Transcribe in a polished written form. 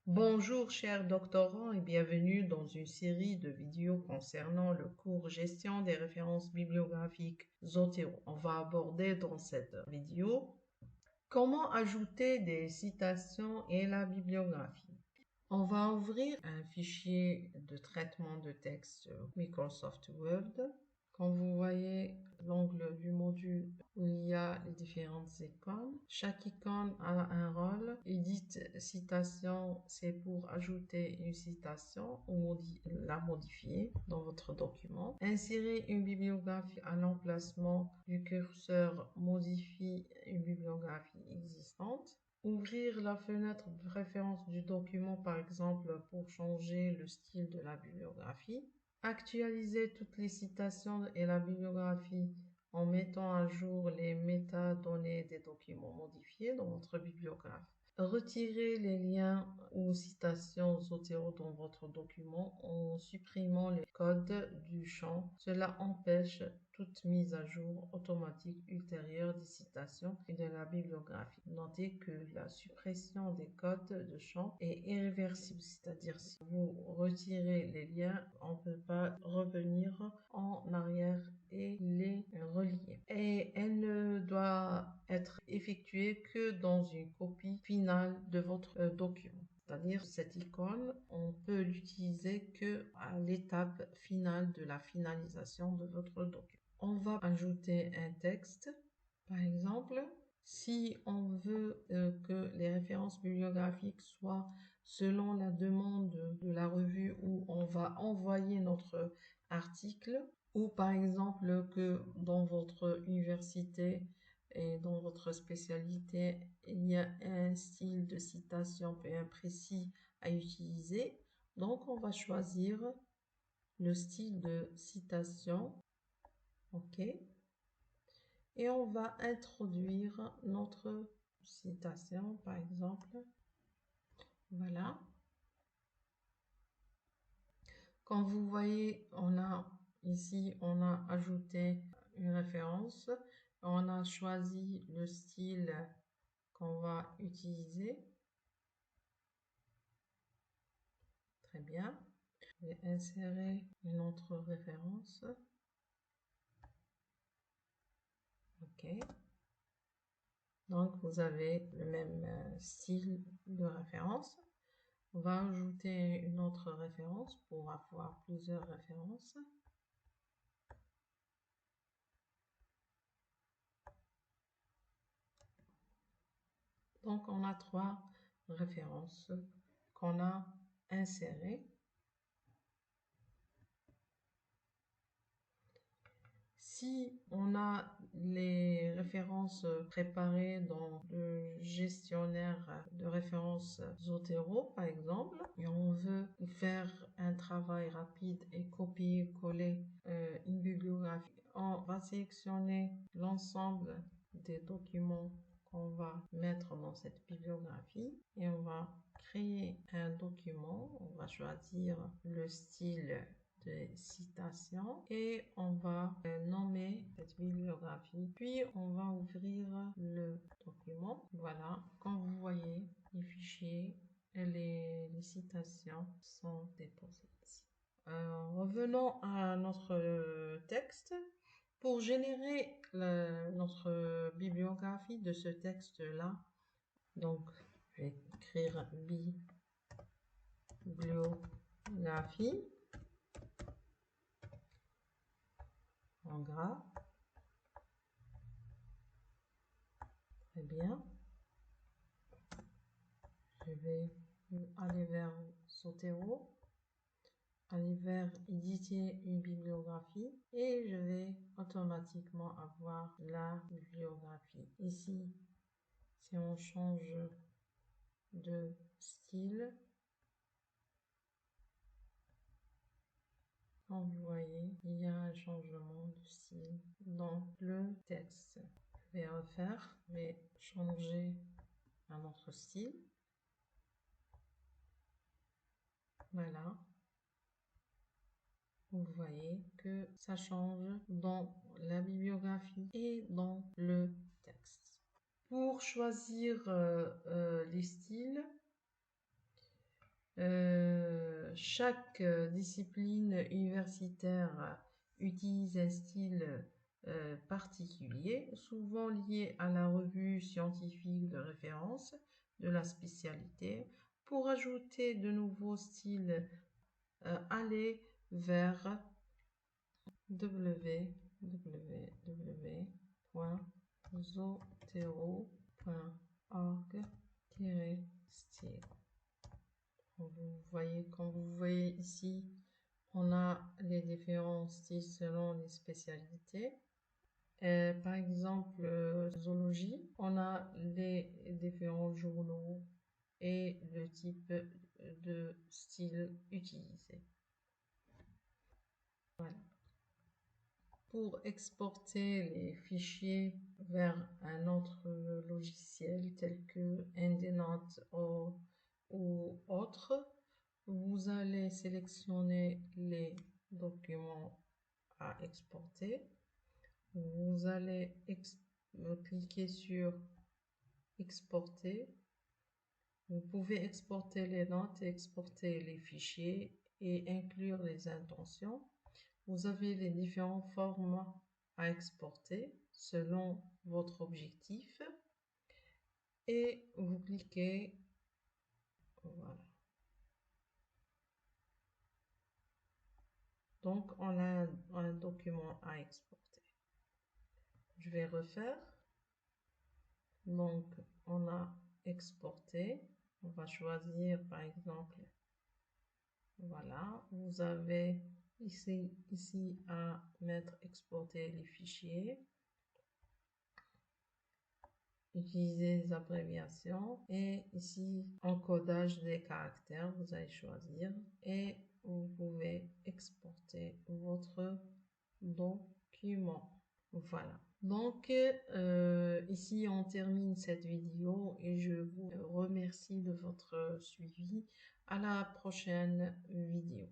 Bonjour chers doctorants et bienvenue dans une série de vidéos concernant le cours Gestion des références bibliographiques Zotero. On va aborder dans cette vidéo comment ajouter des citations et la bibliographie. On va ouvrir un fichier de traitement de texte Microsoft Word. Quand vous voyez l'angle du module où il y a les différentes icônes, chaque icône a un rôle. Edit citation, c'est pour ajouter une citation ou la modifier dans votre document. Insérer une bibliographie à l'emplacement du curseur modifie une bibliographie existante. Ouvrir la fenêtre de référence du document, par exemple, pour changer le style de la bibliographie. Actualiser toutes les citations et la bibliographie en mettant à jour les métadonnées des documents modifiés dans votre bibliographe. Retirer les liens ou citations Zotero dans votre document en supprimant les codes du champ. Cela empêche toute mise à jour automatique ultérieure des citations et de la bibliographie. Notez que la suppression des codes de champ est irréversible, c'est-à-dire si vous retirez les liens, on ne peut pas revenir en arrière et les relier. Et elle ne doit être effectuée que dans une copie finale de votre document. C'est-à-dire cette icône, on peut l'utiliser que à l'étape finale de la finalisation de votre document. On va ajouter un texte, par exemple. Si on veut que les références bibliographiques soient selon la demande de la revue où on va envoyer notre article, ou par exemple que dans votre université et dans votre spécialité, il y a un style de citation bien précis à utiliser, donc on va choisir le style de citation, ok, et on va introduire notre citation, par exemple. Voilà. Comme vous voyez, on a ajouté une référence. On a choisi le style qu'on va utiliser. Très bien. Je vais insérer une autre référence. OK. Donc, vous avez le même style de référence. On va ajouter une autre référence pour avoir plusieurs références. Donc, on a 3 références qu'on a insérées. Si on a les références préparées dans le gestionnaire de références Zotero, par exemple, et on veut faire un travail rapide et copier-coller une bibliographie, on va sélectionner l'ensemble des documents qu'on va mettre dans cette bibliographie et on va créer un document. On va choisir le style de citation et on va nommer cette bibliographie, puis on va ouvrir le document. Voilà, comme vous voyez, les fichiers et les citations sont déposés ici. Revenons à notre texte. Pour générer notre bibliographie de ce texte-là, donc je vais écrire bibliographie en gras. Très bien. Je vais aller vers Zotero, aller vers éditer une bibliographie et je vais automatiquement avoir la bibliographie. Ici, si on change de style, comme vous voyez, il y a un changement de style dans le texte. Je vais refaire, je vais changer un autre style. Voilà. Vous voyez que ça change dans la bibliographie et dans le texte. Pour choisir les styles, Chaque discipline universitaire utilise un style particulier, souvent lié à la revue scientifique de référence de la spécialité. Pour ajouter de nouveaux styles, allez vers www.zotero.org-style. Comme vous voyez ici, on a les différents styles selon les spécialités. Par exemple, zoologie, on a les différents journaux et le type de style utilisé. Voilà. Pour exporter les fichiers vers un autre logiciel tel que EndNote ou autre, vous allez sélectionner les documents à exporter. Vous allez cliquer sur exporter. Vous pouvez exporter les notes, exporter les fichiers et inclure les intentions. Vous avez les différents formats à exporter selon votre objectif et vous cliquez, voilà. Donc, on a un document à exporter. Je vais refaire. Donc, on a exporté. On va choisir, par exemple, voilà. Vous avez ici à mettre exporter les fichiers. Utiliser les abréviations et ici encodage des caractères, vous allez choisir et vous pouvez exporter votre document. Voilà. Donc ici on termine cette vidéo et je vous remercie de votre suivi. À la prochaine vidéo.